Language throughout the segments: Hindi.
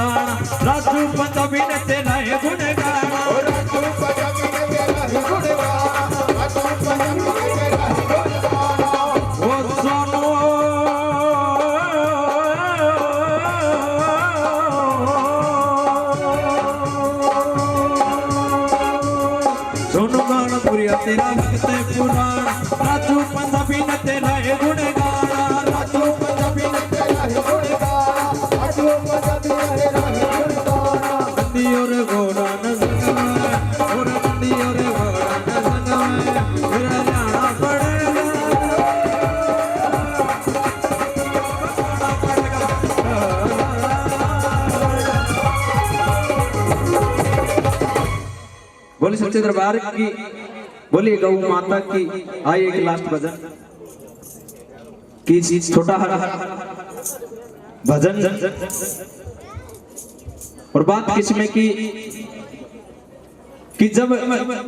पुराण राजू पंजाबी ने तेरा है गुणगान राजू पंजाबी ने तेरा ही गुणगान राजू पंजाबी ने तेरा ही गुणगान ओ सोनो सोनू गान पुरिया तेरा भक्त पुराण राजू पंजाबी ने तेरा है गुणगान राजू पंजाबी ने तेरा ही गुणगान राजू पंजाबी ने तेरा ही गुणगान बंदी और घोड़ा न संग में और बंदी और घोड़ा न संग में फिर जाना पड़ेगा बोली सच्चे दरबार की बोली गौ माता की आई एक लास्ट भजन की छोटा भजन और बात किसमें कि जब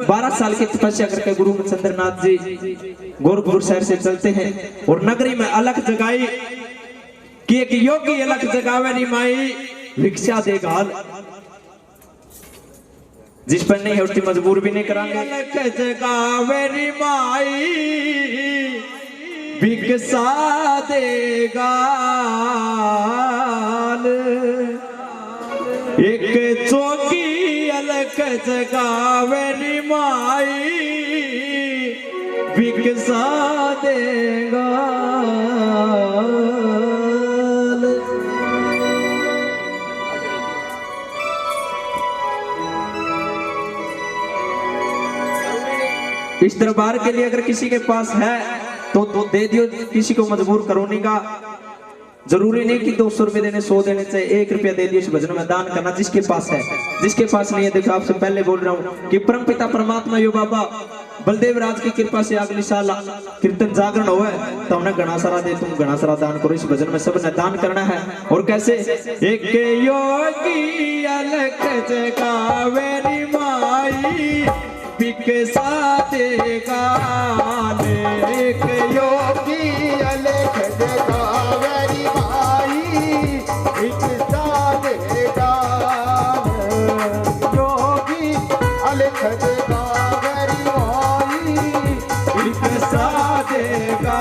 12 साल की तपस्या करके गुरु चंद्रनाथ जी गोरखपुर शहर से चलते हैं और नगरी में अलग जगाई कि एक योगी अलग जगावे नी माई भिक्षा दे गाल जिस पर नहीं है उसकी मजबूर भी नहीं करांगे अलग जगावे नी माई भिक्षा दे गाल एक चौकी अलग जगावे नी माई भिक्षा देगा इस दरबार के लिए अगर किसी के पास है तो दे दियो किसी को मजबूर करो नहीं का जरूरी नहीं कि 200 रुपए देने 100 देने चाहिए 1 रुपया दे दियो इस भजन में दान करना जिसके पास है जिसके पास नहीं है देखो आपसे पहले बोल रहा हूँ कि परम पिता परमात्मा यो बाबा बलदेव राज की कृपा से अगली साल कीर्तन जागरण होवे तो हमने घना सारा दे तुम घना सारा दान करो इस भजन में सबने दान करना है और कैसे एक योगी अलग जगावे नी माई भिक्षा देगा एक योगी अलग जगावे नी माई भिक्षा देगा योगी अलग जगावे नी माई भिक्षा देगा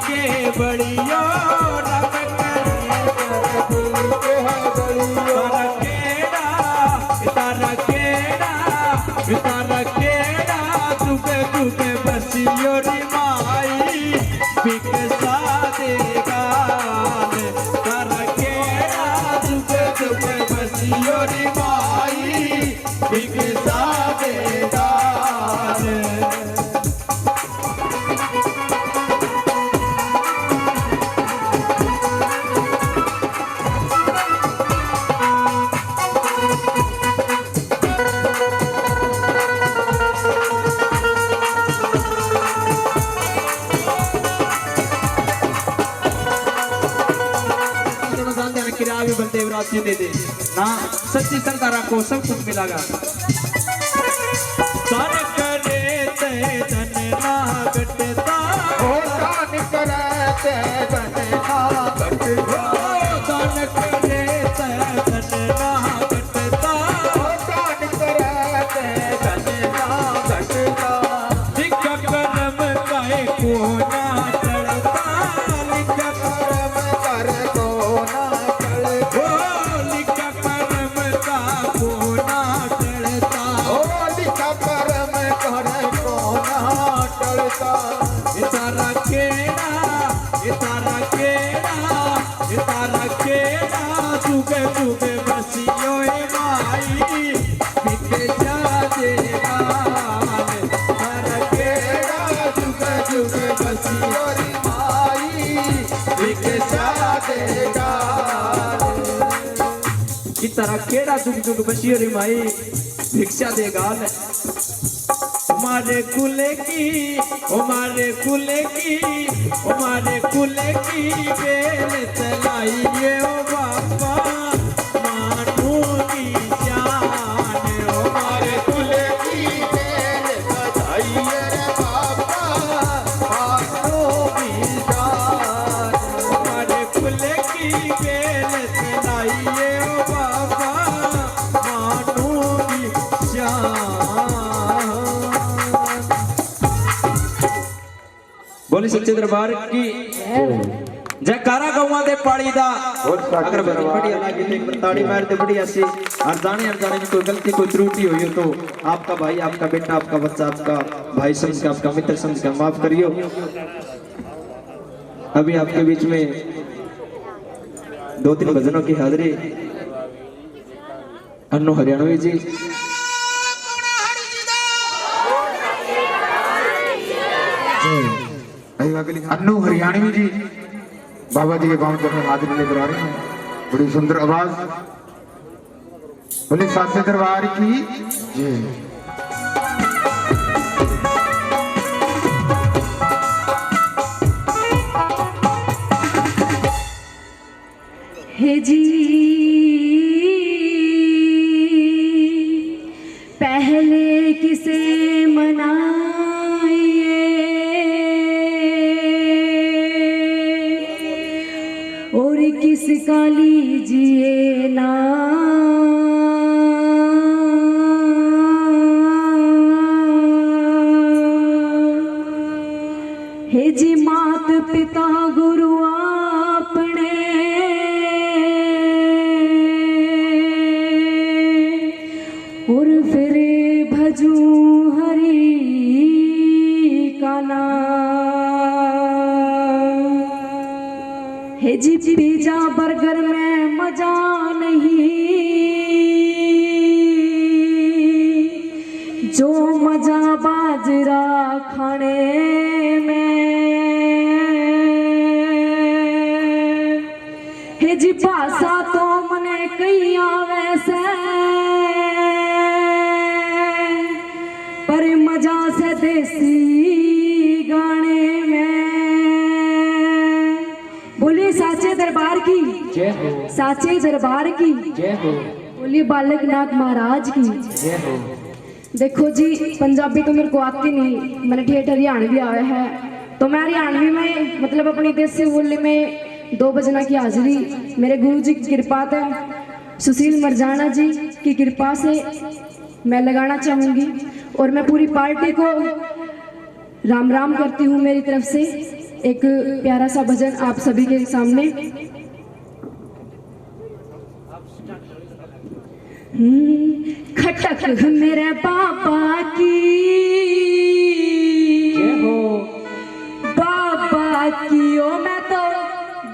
के बड़ियो रब तारा केड़ा तुके बसियो री माई भिक्षा देगा तारा केड़ा तुके बसियो री माई भिक्षा देगा बलदेव राज जी दे ना सच्ची श्रद्धा रखो सब कुछ मिलेगा सन करे ते धन ना घटता सन करे ते धन ना घटता सन करे ते धन ना घटता सन करे ते धन ना घटता लिख कर्म काहे को ना चढ़ता लिख कर्म कर को ना तारा केड़ा तुके बसियो तारा केड़ा जुग जुग बसियो रे माई भिक्षा दे गाल हमारे कुले की हमारे कुले की हमारे कुले की बेल चलाइए ओ बाबा मानू की जान हमारे कुले की बेल बधाइए रे बाबा मानू की जान हमारे कुले की बेल चलाइए ओ बाबा मानू की जान बोली सच्चे दरबार की जयकारा गौवा दे पाड़ी दा अगर बढ़िया लगी तो एक बार ताड़ी मार दे बढ़िया से और जाने की कोई गलती कोई त्रुटि हुई हो तो आपका भाई आपका बेटा आपका बच्चा आपका भाई समझ के आपका मित्र समझ के माफ करियो। अभी आपके बीच में 2-3 भजनों की हाजिरी अन्नू हरियाणवी जी अन्नू हरियाणवी जी बाबा जी के गांव में हाजिरी लेकर आ रहे हैं। बड़ी सुंदर आवाज बोले साचे दरबार की जय। हे जी पहले किसे मनाइए और किसका लीजिए ना हे जी मात पिता गुरु आपने और फिर भजू हरि का नाम। हे जी पिज्जा बर्गर में मजा नहीं जो मजा बाजरा खाने में। हे जी भाषा तो मने कई आवे से पर मजा से देसी गाने में। बोलिए साचे दरबार की जय हो साचे दरबार की जय हो बोलिए बालकनाथ महाराज की जय हो। देखो जी पंजाबी तो मेरे को आती नहीं, मैंने ठेठ हरियाणवी आया है तो मैं हरियाणवी में मतलब अपनी देसी बोली में 2 भजना की हाजिरी मेरे गुरु जी की कृपा से सुशील मरजाना जी की कृपा से मैं लगाना चाहूँगी और मैं पूरी पार्टी को राम राम करती हूँ मेरी तरफ से। एक प्यारा सा भजन आप सभी के सामने। खटक मेरे पापा की जय हो बाबा की ओ मैं तो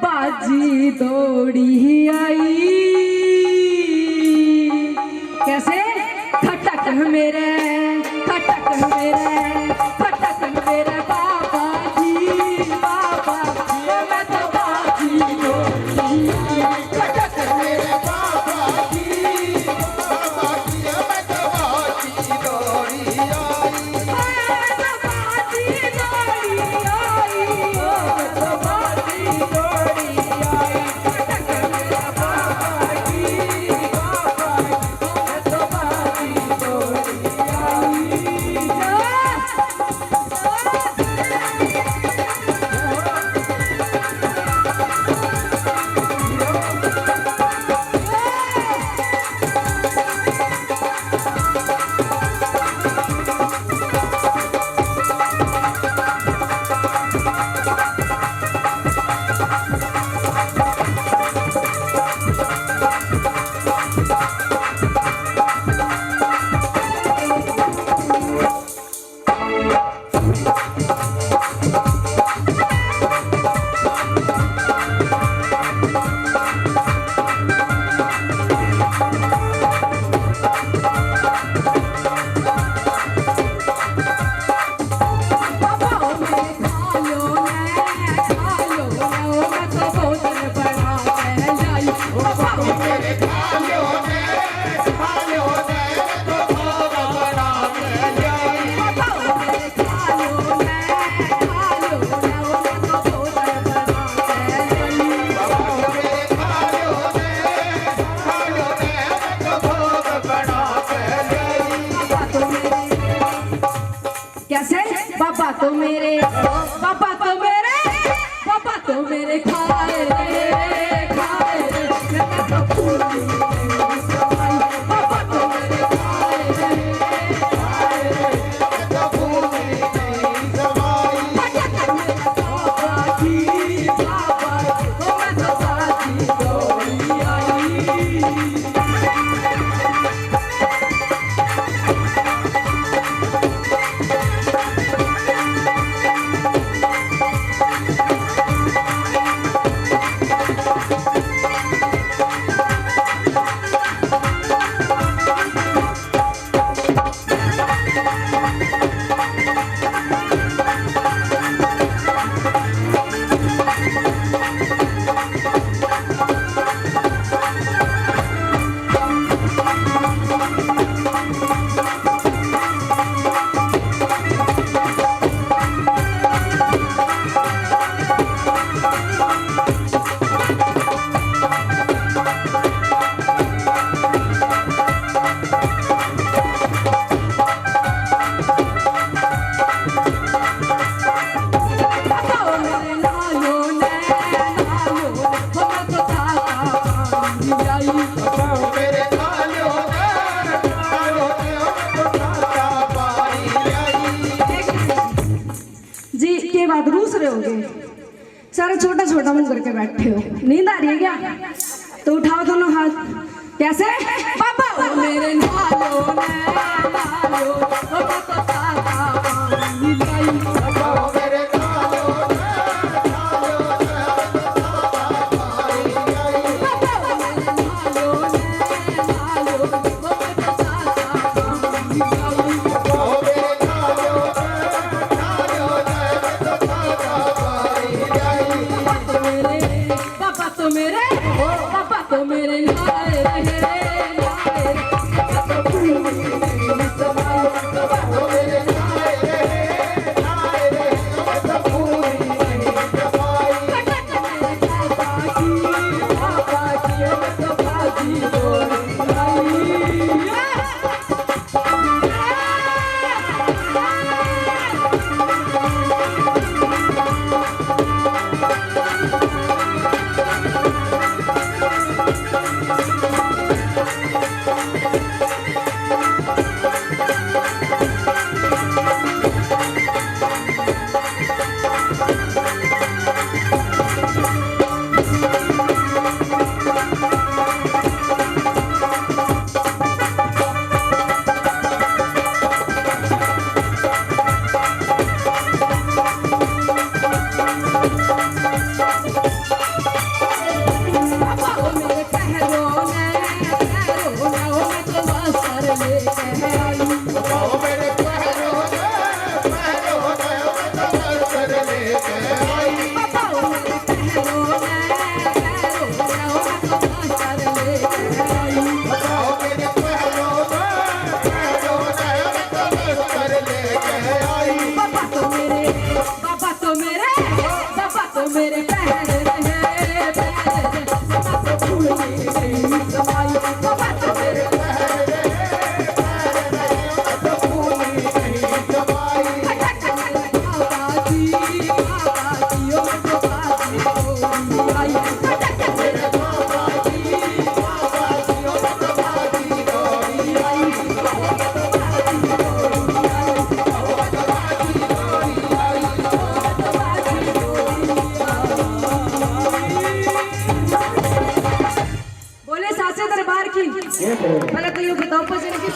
बाजी दौड़ी आई। कैसे खटक मेरे खटक मेरे खटक मेरे पापा की बाबा की ओ मैं तो बाजी दौड़ी आई। खटक मेरे पापा की बाबा की मैं तो बाजी दौड़ी तो मेरे पापा तो मेरे खाए रे खाए रे मैं तो फूल पापा तो मेरे खाए रे खाए रे मैं तो फूल जी के बाद रूस रहे होगे सारे छोटा छोटा मुंह करके बैठे हो नींद आ रही है क्या तो उठाओ दोनों हाथ कैसे पापा ओ मेरे नालो ने नालो पापा तो ताता पानी लाई पापा ओ मेरे नालो ने नालो पापा तो ताता पानी लाई पापा ओ मेरे नालो ने नालो पापा तो ताता पानी लाई पापा ओ मेरे नालो पापा तो मेरे लाए रे लाए पापा तो फूल समाए पापा तो मेरे लाए रे लाए पापा तो फूल समाए पापा की मैं तो बाजी मेरे पैर रे पापा तो फूल समाई पापा तो मेरे पैर रे पापा तो फूल समाई पापा जी ओ तो बाजी आई मेरे पापा जी ओ तो बाजी आई दरबार की पहले तो ये बताओ पसंद की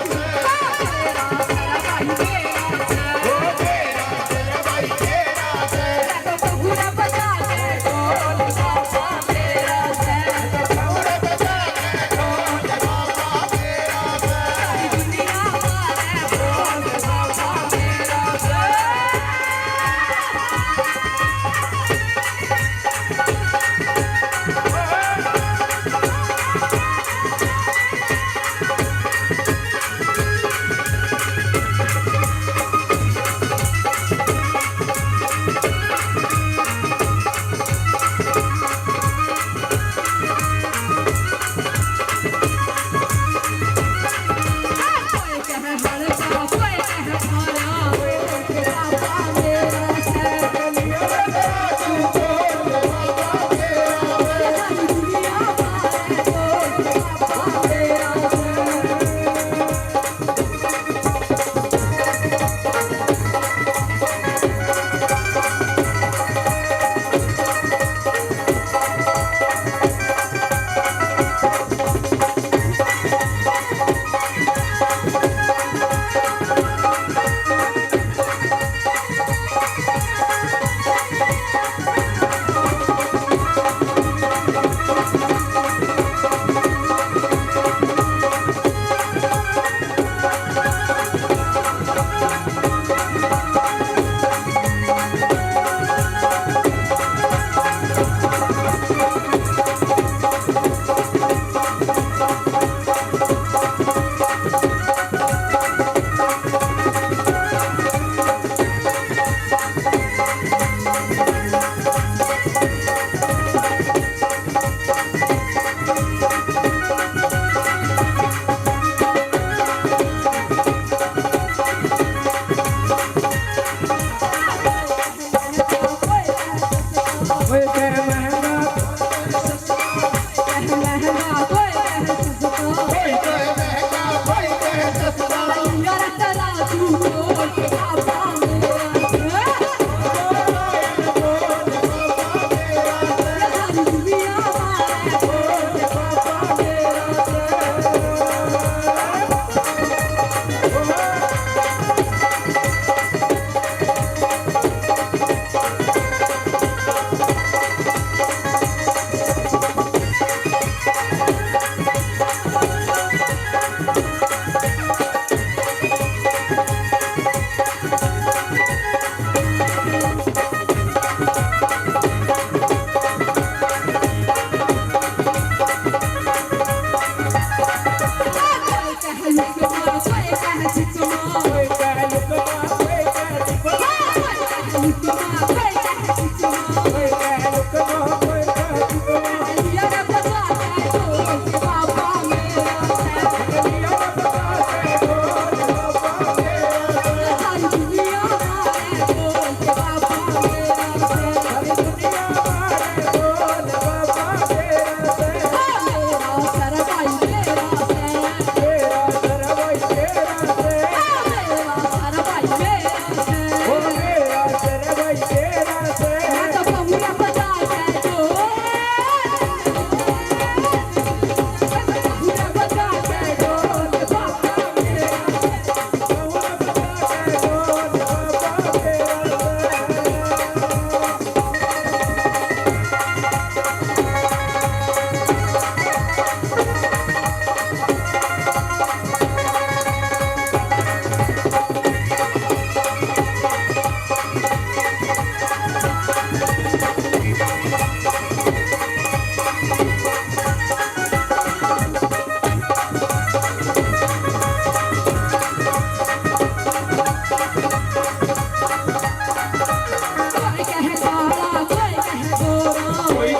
कोई कहे काला कोई कहे गोरा कोई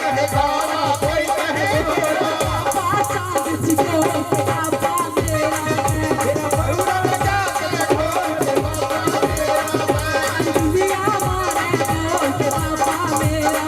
कहे काला कोई कहे गोरा मेरा बहुरा लगा के खोल दे बाबा मेरा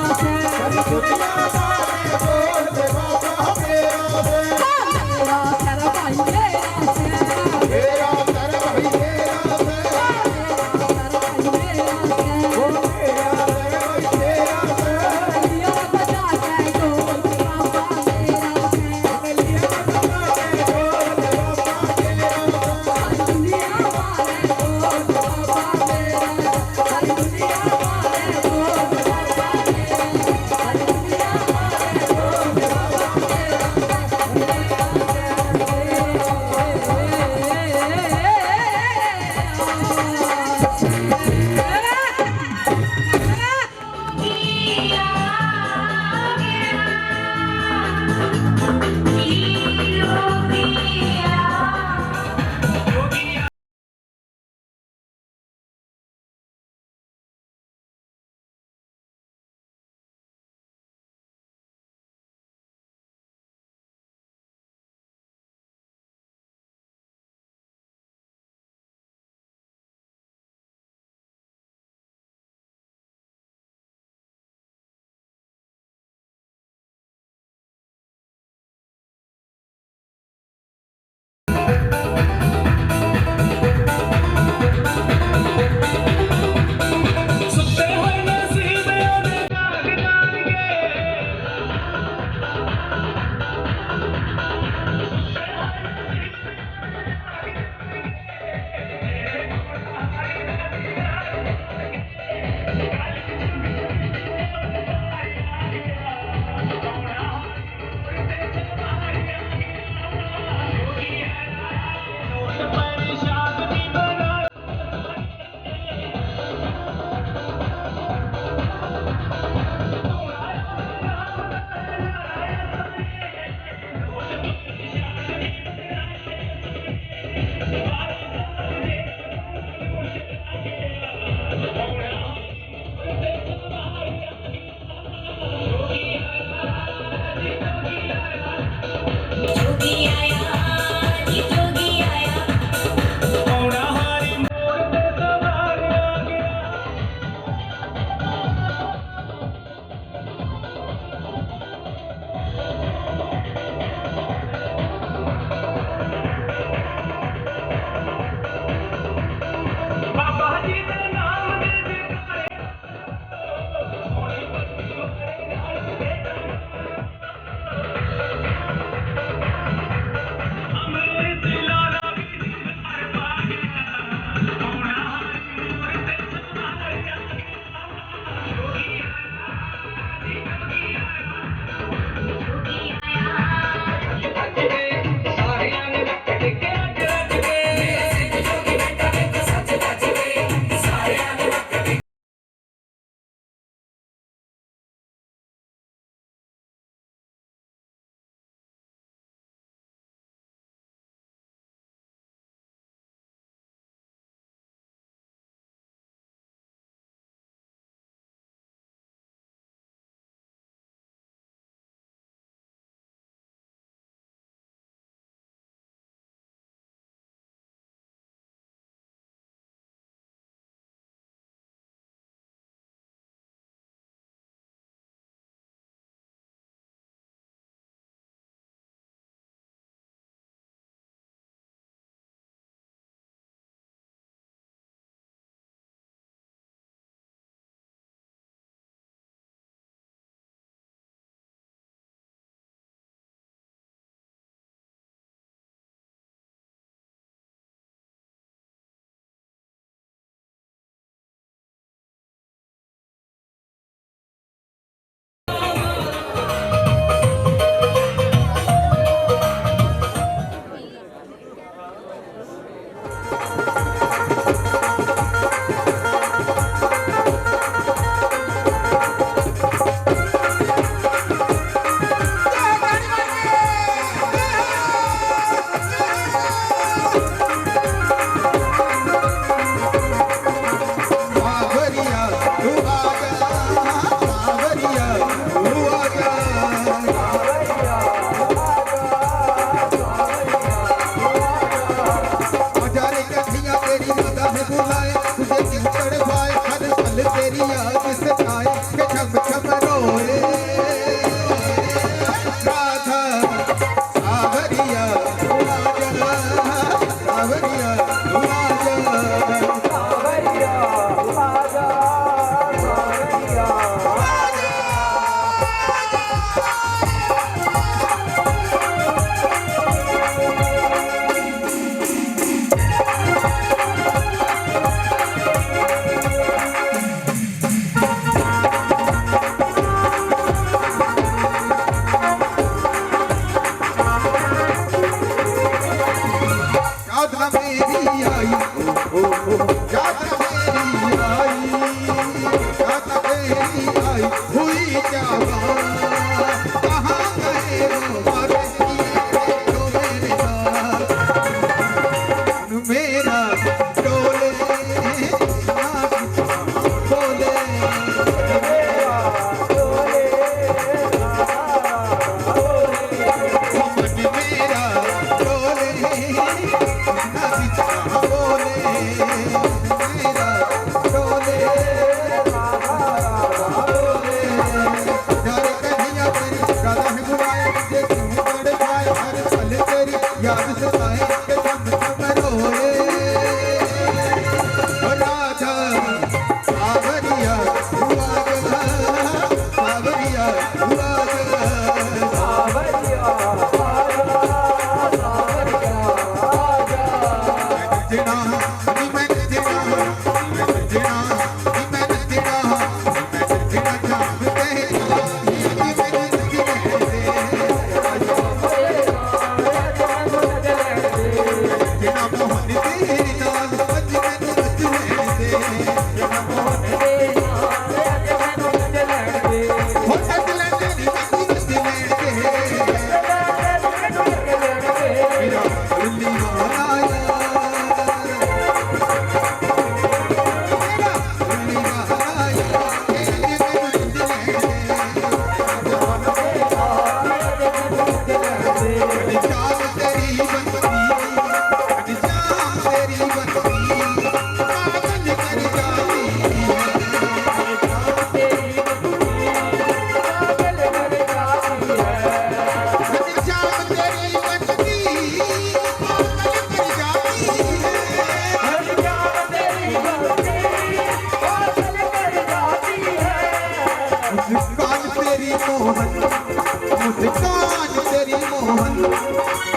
मोहन, मुस्कान तेरी मोहन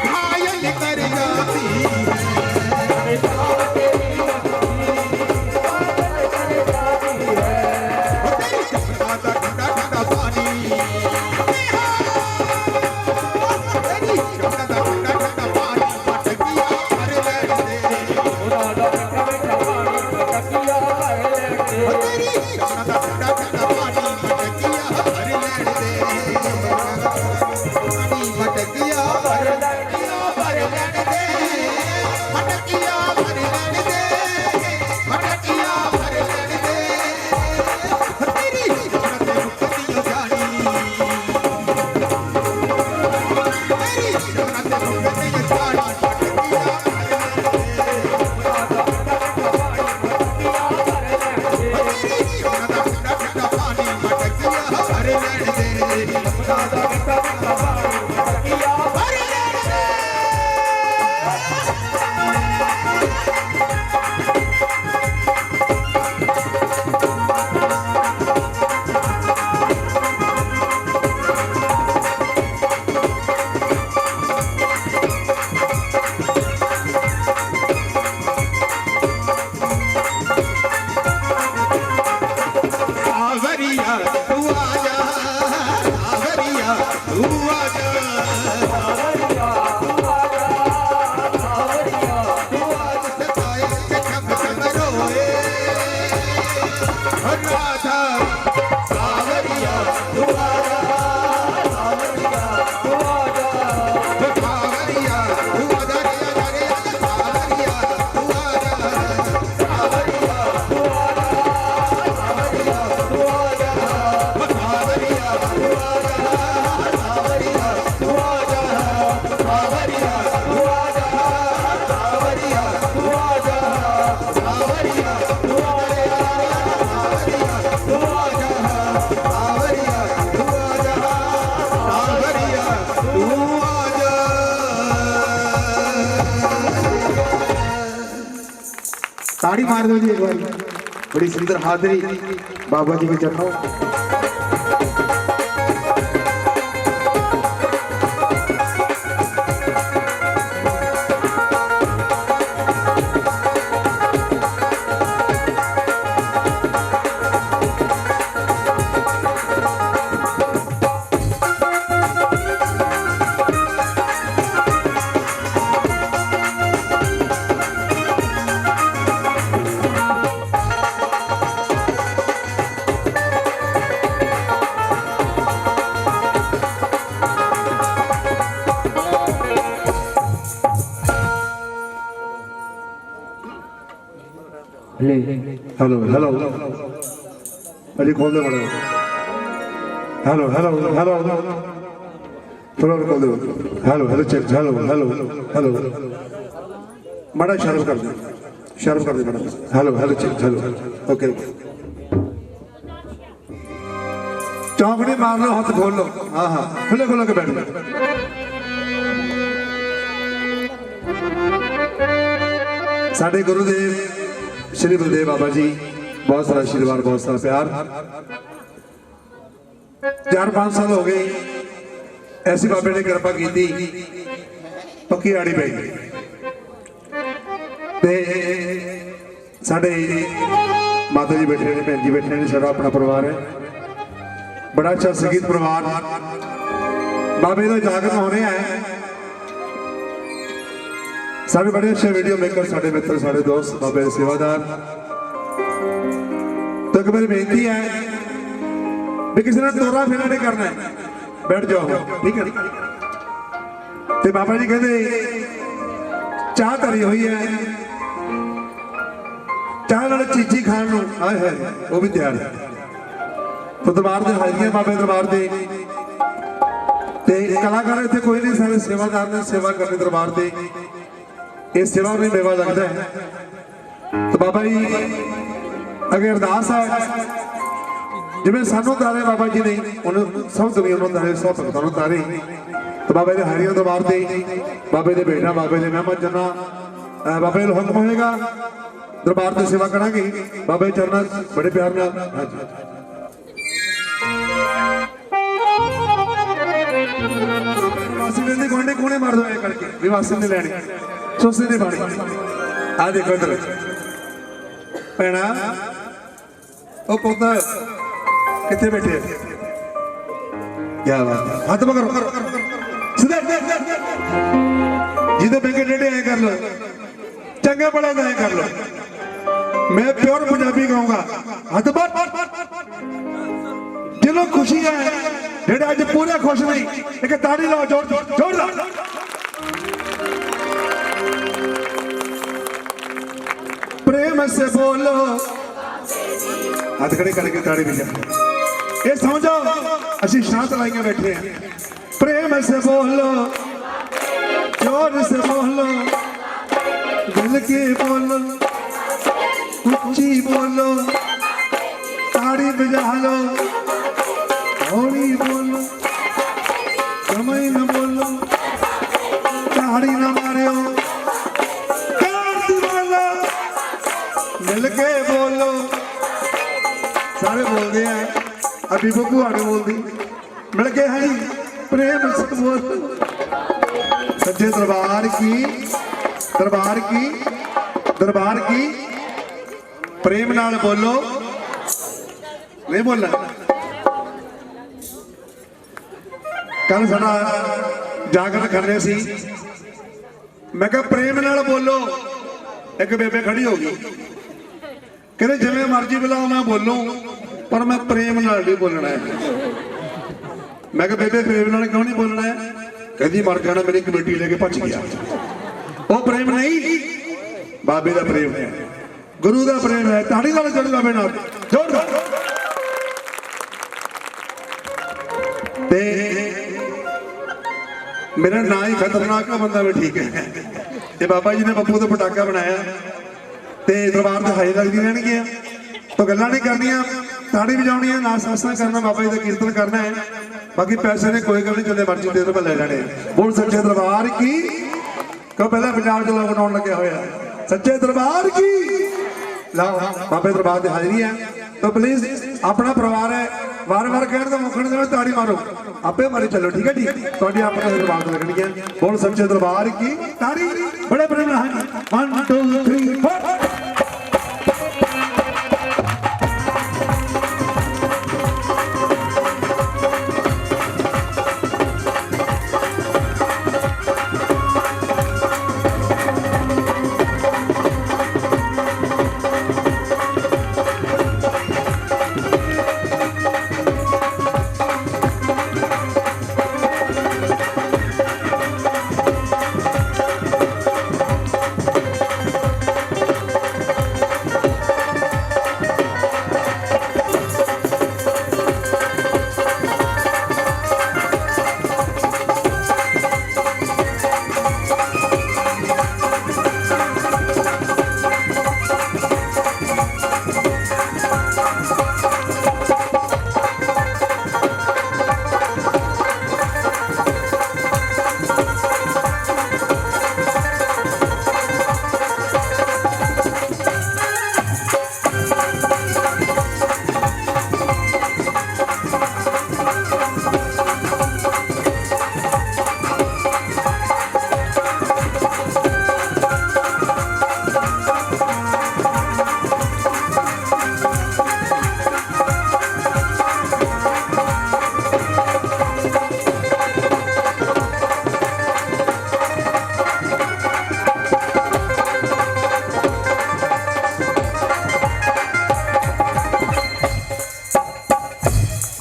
घायल कर जाती है। ताड़ी मार दो जी एक बार। बड़ी सुंदर हाजिरी बाबा जी के चरणों। हेलो हेलो अजी खोल दे बड़ा। हेलो हेलो हेलो थोड़ा खोल दो। Hello hello check. Hello hello hello बड़ा शर्म कर दे, शर्म कर दे बड़ा। Hello hello check. Hello okay चौकड़ी मार लो, हाथ खोल लो। हाँ हाँ खुले खुले के बैठ लो। साढ़े गुरुदेव श्री बलदेव बाबा जी बहुत सारा आशीर्वाद, बहुत सारा प्यार। 4-5 साल हो गए ऐसी बाबे ने कृपा की थी, पक्की आड़ी पै गई। साढ़े माता जी बैठे ने, भैन जी बैठे ने, सारा अपना परिवार है, बड़ा अच्छा संगीत परिवार। बाबे का जागरण होने है। सारे बड़े अच्छे वीडियो मेकर, सारे मित्र, सारे दोस्त, बाबे सेवादार। तो एक मेरी बेनती है भी किसी ने तोरा फेरा नहीं करना है, बैठ जाओ, ठीक है। तो बाबा जी कहते चाह धरी हुई है, चाह नाल चीची खाण नूं आए है वो भी तैयार है। तो दरबार दे हाजियां बाबे दरबार दे ते कलाकार इत्थे कोई नहीं, सारे सेवादार ने सेवा करनी दरबार दे। ये सेवा में मेवा लगता है। तो बाबा जी अगे अरदास है जिवें सानू तारे बाबा जी ने, उन्होंने सब दुनिया उन्होंने तारे, सब भगतां नूं तारे। तो बाबे दे हारियां दरबार दे, बाबे दे बेटा, बाबे दे मेहमान जना, बाबे नूं हुक्म होएगा दरबार की सेवा करांगे। बाबे चरणा बड़े प्यार नाल। हाँ जी भी वासी नहीं लैनी सुस्ती नहीं पानी आ देखो इधर भैना ओ पुत कितने बैठे क्या बात है हाथ पकड़ो सीधे जिदे बेंगे टेढ़े ऐ कर लो चंगे बड़े ऐ कर लो मैं प्योर पंजाबी गाऊंगा हाथ पर दिलों खुशी है जेड़े आज पूरे खुश नहीं एक ताड़ी लाओ जोर जोर ला प्रेम से बोलो हाथ खड़े करके ताड़ी भी ये समझो असी शांत लाइया बैठे हैं प्रेम से बोलो जोर से बोलो दिल के बोलो ऊंची बोलो ताड़ी बजा लो होली बोलो समय न बोलो ताड़ी न मारो बोलो मिल के बोलो सारे बोलते हैं अभी बबू आगे बोलती मिल के है प्रेम से बोलो सच्चे दरबार की प्रेम नाल बोलो नहीं बोलना कल साडा जागरण करने सी मैं कहा प्रेम नाल बोलो एक बेबे खड़ी हो गई कहते जिवें मर्जी बुलाओ मैं बोलूं पर मैं प्रेम नाल नहीं बोलना है मैं कहा बेबे प्रेम नाल क्यों नहीं बोलना है कहती मर जाना मेरी कमेटी लेके भज गया वो प्रेम नहीं बाबे का प्रेम है गुरु का प्रेम है ताड़ी नाल जोड़ बाबे नाल जोड़ ते मेरा ना ही खतरनाक बंदा भी ठीक है ये बाबा जी ने बब्बू तो पटाखा बनाया ते दरबार से हाई लगती रहनी तो गल्लां नहीं करनियां ताड़ी बजाउणी नाच नास्ता करना बाबा जी का कीर्तन करना है बाकी पैसे ने कोई गल नहीं जिन्ने मर्जी दे दो मैं ले लेने बोल सच्चे दरबार की क्यों पहले पंजाब च लोग बनाने लगे हुए सच्चे दरबार की लाओ बाबे दरबार की हाजिरी है तो प्लीज अपना परिवार है वार वार कहने का मुखण देना ताड़ी मारो आपे मारी चलो ठीक है जी थोड़ी अपने दरबार लगनी है बोल सच्चे दरबार की ताड़ी बड़े बड़े 1 2 3 4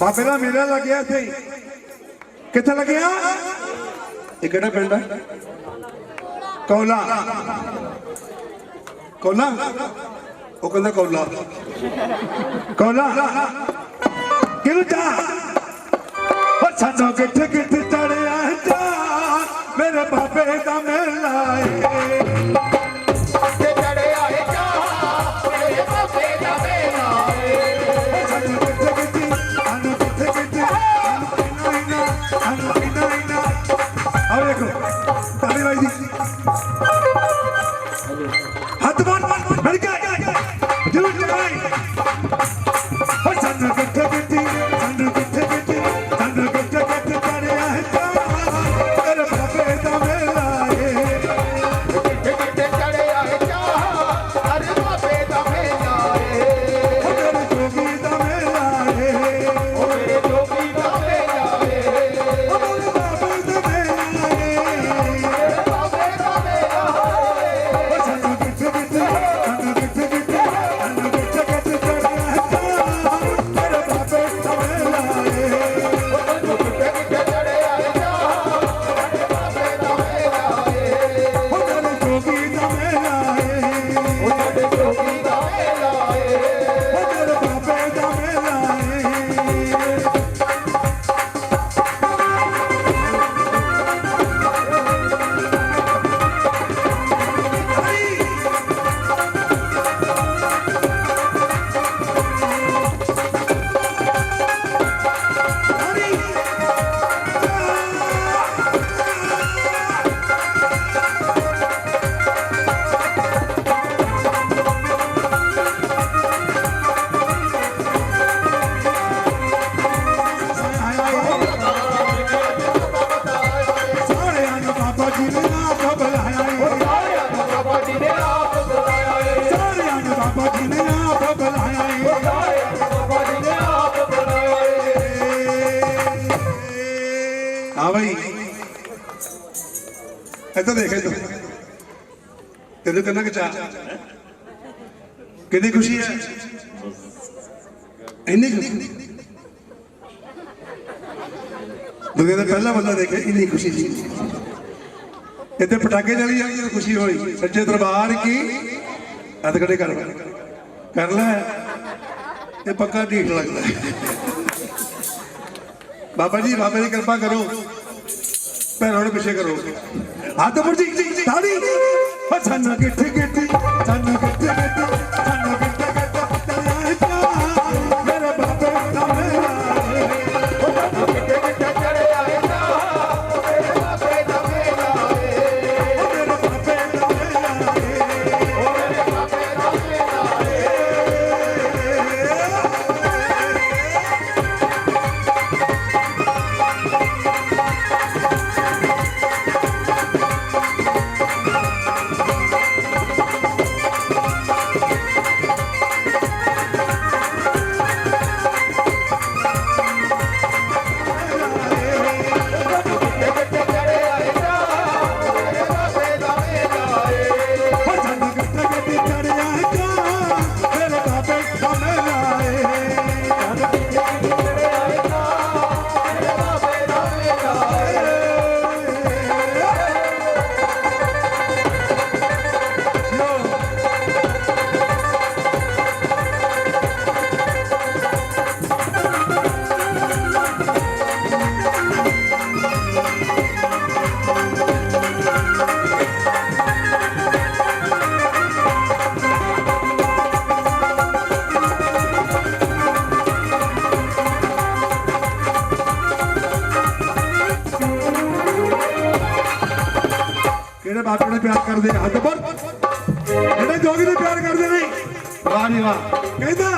बाबे का मेला लग गया थे किथे लग गया ये केड़ा पिंड है कौला कौला वो कहता कौला कौला किनु जा सानू किथे किथे चढ़िया जा मेरे बाबे का मेला हाथ मार मिल गए जरूर लगाई चंद्र किथे किथे चंद्र किथे किथे चंद्र किथे किथे चढ़िया हाँ भाई इधर देख इधर तेन कितना कि चाह कितनी खुशी है इन्नी दुनिया का पहला बंदा देखे इन्नी खुशी थी इतने पटाखे चली जाएंगे तो खुशी हुई सच्चे दरबार की हथ खड़े कर ले ये पक्का ढीठ लगता है बाबा जी बाबा जी कृपा करो भैनों ने पीछे करो हाथ ऊपर जी ताली छन्ना गिट्ठी गिट्ठी छन्ना गिट्ठी गिट्ठी छन्ना गिट्ठी गिट्ठी तेरे क्या मेरे बाबे का मेरा ਜਿਹੜੇ ਬਾਬੇ ਨੂੰ ਪਿਆਰ ਕਰਦੇ ਹੱਥ ਪਰ ਜਿਹੜੇ ਜੋਗੀ ਨੂੰ ਪਿਆਰ ਕਰਦੇ ਨੇ ਵਾਹ ਨੀ ਵਾਹ ਕਹਿੰਦਾ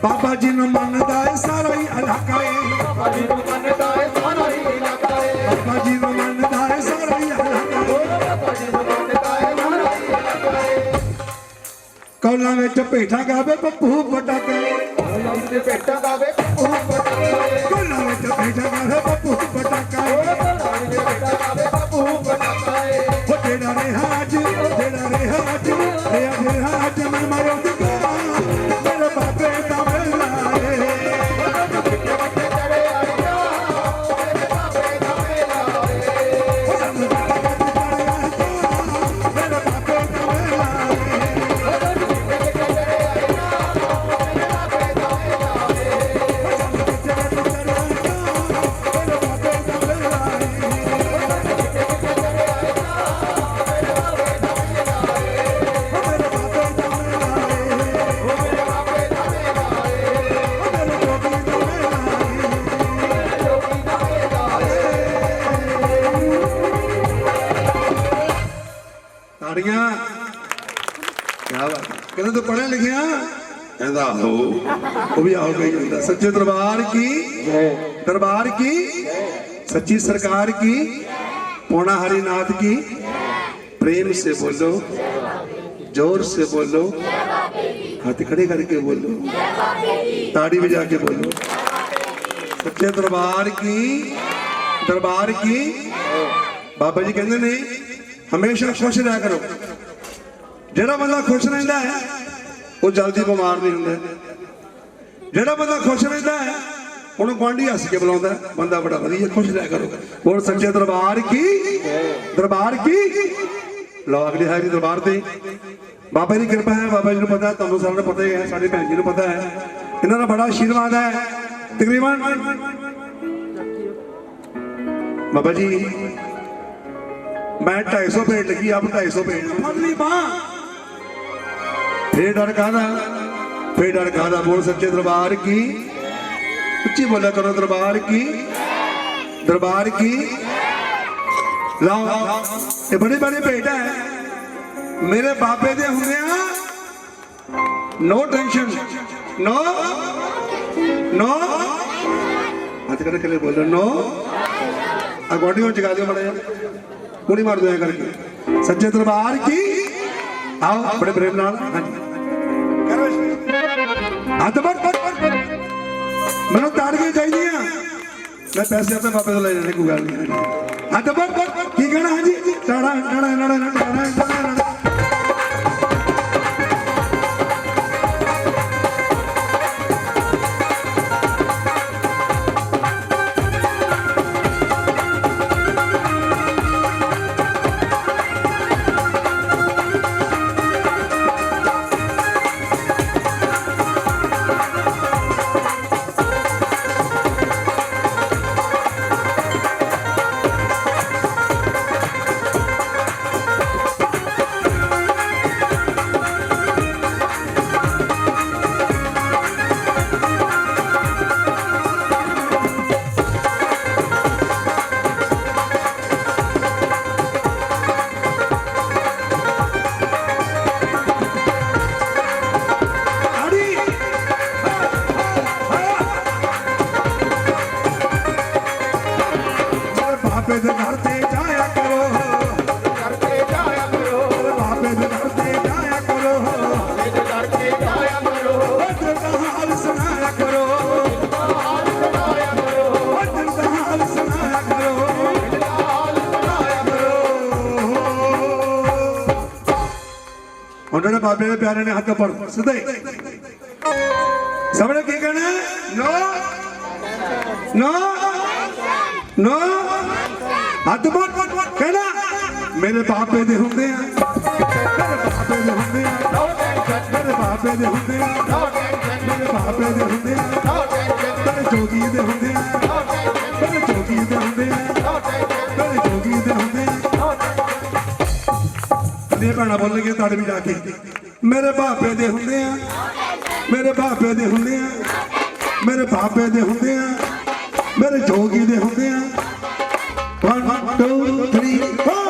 ਬਾਬਾ ਜੀ ਨੂੰ ਮੰਨਦਾ ਏ ਸਾਰਾ ਹੀ ਇਲਾਕਾ ਏ ਬਾਬਾ ਜੀ ਨੂੰ ਮੰਨਦਾ ਏ ਸਾਰਾ ਹੀ ਇਲਾਕਾ ਏ ਬਾਬਾ ਜੀ ਨੂੰ ਮੰਨਦਾ ਏ ਸਾਰਾ ਹੀ ਇਲਾਕਾ ਏ ਬਾਬਾ ਜੀ ਨੂੰ ਮੰਨਦਾ ਏ ਸਾਰਾ ਹੀ ਇਲਾਕਾ ਏ ਕੌਲਾਂ ਵਿੱਚ ਭੇਟਾ ਗਾਵੇ ਪੱਪੂ ਪਟਾਕੇ ਕੌਲਾਂ ਵਿੱਚ ਭੇਟਾ ਗਾਵੇ ਪੱਪੂ ਪਟਾਕੇ ਕੌਲਾਂ ਵਿੱਚ ਭੇਟਾ ਗਾਵੇ ਪੱਪੂ ਪਟਾਕੇ ਕੌਲਾਂ ਵਿੱਚ ਭੇਟਾ ਗਾਵੇ ਪੱਪੂ ਪਟਾਕੇ ਉਹ ਜਿਹੜਾ ਰਿਹਾ ਅੱਜ ਮੈਂ ਮਾਰੋ ਦਿੱਤਾ ਮੇਰੇ ਬਾਬੇ ਦਾ ਮੇਲਾ ਏ ਵੱਡੇ ਵੱਡੇ ਚੜੇ ਆਇਆ ਮੇਰੇ ਬਾਬੇ ਦਾ ਮੇਲਾ ਏ ਮੇਰੇ ਬਾਬੇ ਦਾ ਮੇਲਾ ਤਾੜੀਆਂ क्या बात कहते तो पढ़े लिखे कहता हो वो भी आओ गई होता सच्चे दरबार की सच्ची सरकार की पौना हरिनाथ की प्रेम से बोलो जोर से बोलो हाथ खड़े करके बोलो ताड़ी बजा के बोलो सच्चे दरबार की बाबा जी कहते ने हमेशा खुश रहा करो ਜਿਹੜਾ ਬੰਦਾ ਖੁਸ਼ ਰਹਿੰਦਾ ਹੈ ਉਹ ਜਲਦੀ ਬਿਮਾਰ ਨਹੀਂ ਹੁੰਦਾ ਜਿਹੜਾ ਬੰਦਾ ਖੁਸ਼ ਰਹਿੰਦਾ ਹੈ ਉਹਨੂੰ ਗੁਆਂਢੀ ਹੱਸ ਕੇ ਬੁਲਾਉਂਦਾ ਬੰਦਾ ਬੜਾ ਵਧੀਆ ਖੁਸ਼ ਰਹਿ ਕਰੋ ਹੋਰ ਸੱਚੇ ਦਰਬਾਰ ਕੀ ਲਓ ਅਗਲੇ ਹੈ ਜੀ ਦਰਬਾਰ ਤੇ ਬਾਬਾ ਜੀ ਦੀ ਕਿਰਪਾ ਹੈ ਬਾਬਾ ਜੀ ਨੂੰ ਪਤਾ ਤੁਹਾਨੂੰ ਸਾਰਿਆਂ ਨੂੰ ਪਤਾ ਹੀ ਹੈ ਸਾਡੇ ਭੈਣ ਜੀ ਨੂੰ ਪਤਾ ਹੈ ਇਹਨਾਂ ਦਾ ਬੜਾ ਆਸ਼ੀਰਵਾਦ ਹੈ ਤਕਰੀਬਨ ਬਾਬਾ ਜੀ मैं 250 पेड़ लगी आप 250 पेड़ फड़ली मां फिर डर कादा बोल सच्चे दरबार की उच्ची बोला करो दरबार की लाओ ये बड़ी बड़ी भेंट है मेरे बाबे दे हुंदे नो टेंशन नो हाथ करके बोलो नो अगोडियों जगा दो बड़ा गोली मार दो करके सच्चे दरबार की आओ बड़े प्रेम नाल हाथ बढ़ मैनू ताड़ियां चाहिए मैं पैसे अपने बाबे तो ले जाने कोई गल नहीं। हाँ तो बोल की कहना है जी टाड़ा टाड़ा टाड़ा टाड़ा टाड़ा उन्होंने बाबे ने प्यारे ने हाथ का पढ़ सीधे सबने क्या कहना है नो नो नो हाथ पढ़ कहना मेरे बापे दे होंगे मेरे बापे दे होंगे मेरे बापे दे होंगे मेरे बापे दे होंगे मेरे जोगी दे होंगे मेरे जोगी दे होंगे मेरे जोगी दे होंगे भैन बोल गए ताड़े भी जाके मेरे भापे दे होंगे मेरे भापे दे होंगे मेरे भापे दे होंगे मेरे जोगी दे होंगे 1 2 3 4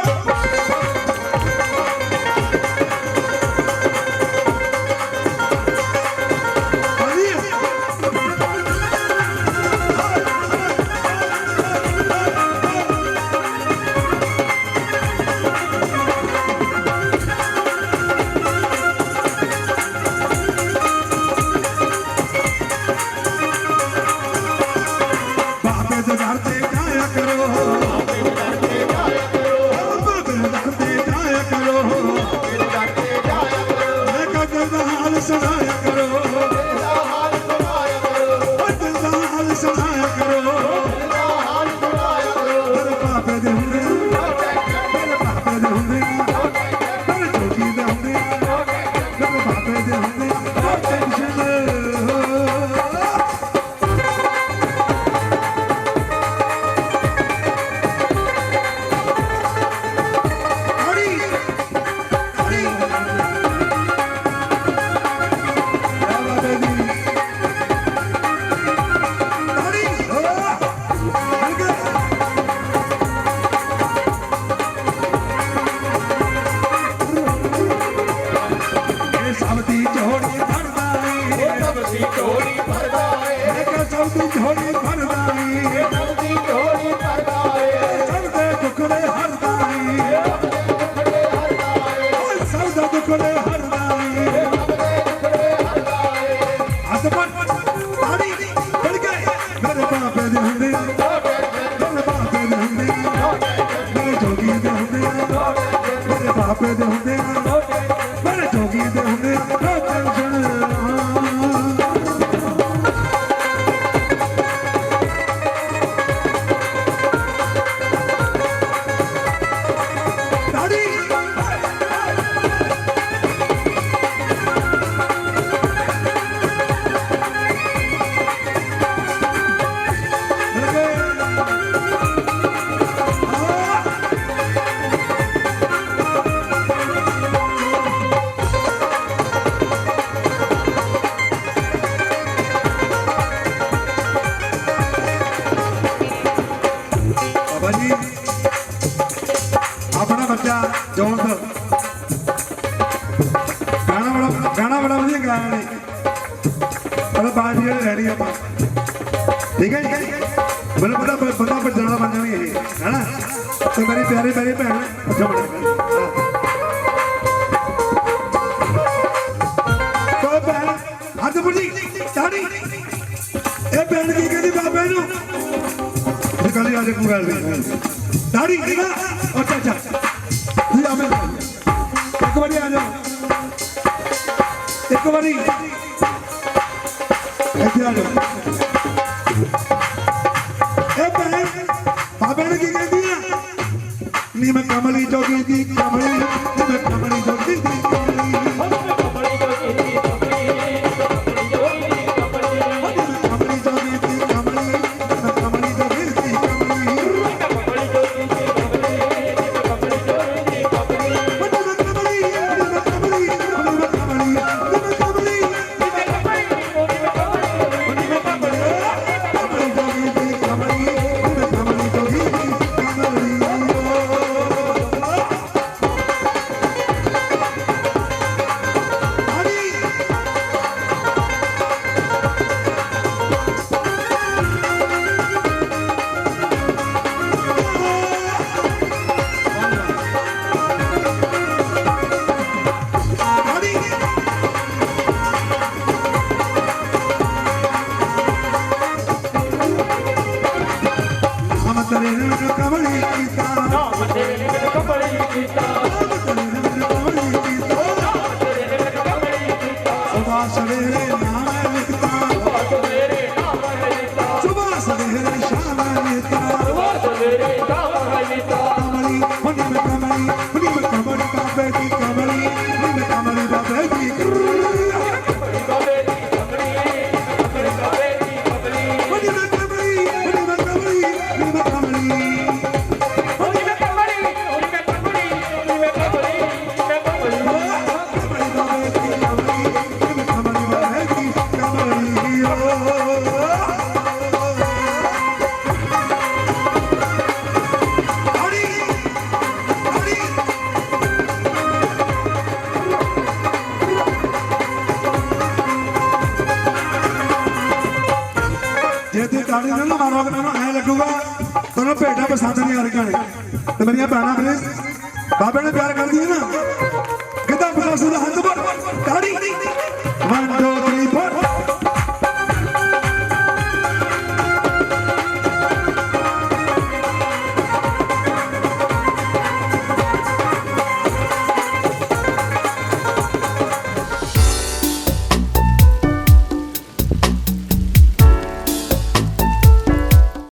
ठीक है मतलब बड़ा बंदा पर जाना बन जाएंगे है ना। तो मेरी प्यारी प्यारी बहन अच्छा बनेगा तो बहन हाथ बुढ़ी ताड़ी ए बहन की कहती बाबे नु ਗੱਲ ਹੀ ਅੱਜ ਕੋਈ ਗੱਲ ਨਹੀਂ ਦਾੜੀ ਨਿਗਾ ਅੱਛਾ ਅੱਛਾ ਜੀ ਆਵੇਂ ਇੱਕ ਵਾਰੀ ਆ ਜਾਓ ਇੱਕ ਵਾਰੀ ਇੱਥੇ ਆ ਜਾਓ ਇਹ ਭੈਣ ਬਾਬੇ ਨੇ ਕੀ ਕਹਿੰਦੀ ਆ ਨੀ ਮੈਂ ਕਮਲੀ ਜੋਗੀ ਦੀ ਕਮਲੀ ਨੀ ਮੈਂ ਕਮਲੀ ਜੋਗੀ ਦੀ ਕਮਲੀ ਤੁਹਾਨੂੰ ਭੇਡਾਂ ਪਸੰਦ ਨਹੀਂ ਆ ਰਹੀਆਂ ਨੇ ਤੇ ਮੇਰੀਆਂ ਭੈਣਾਂ ਪਲੀਜ਼ ਬਾਬੇ ਨੇ ਪਿਆਰ ਕਰਦੀ ਹੈ ਨਾ ਕਿਦਾਂ ਪਸੰਦ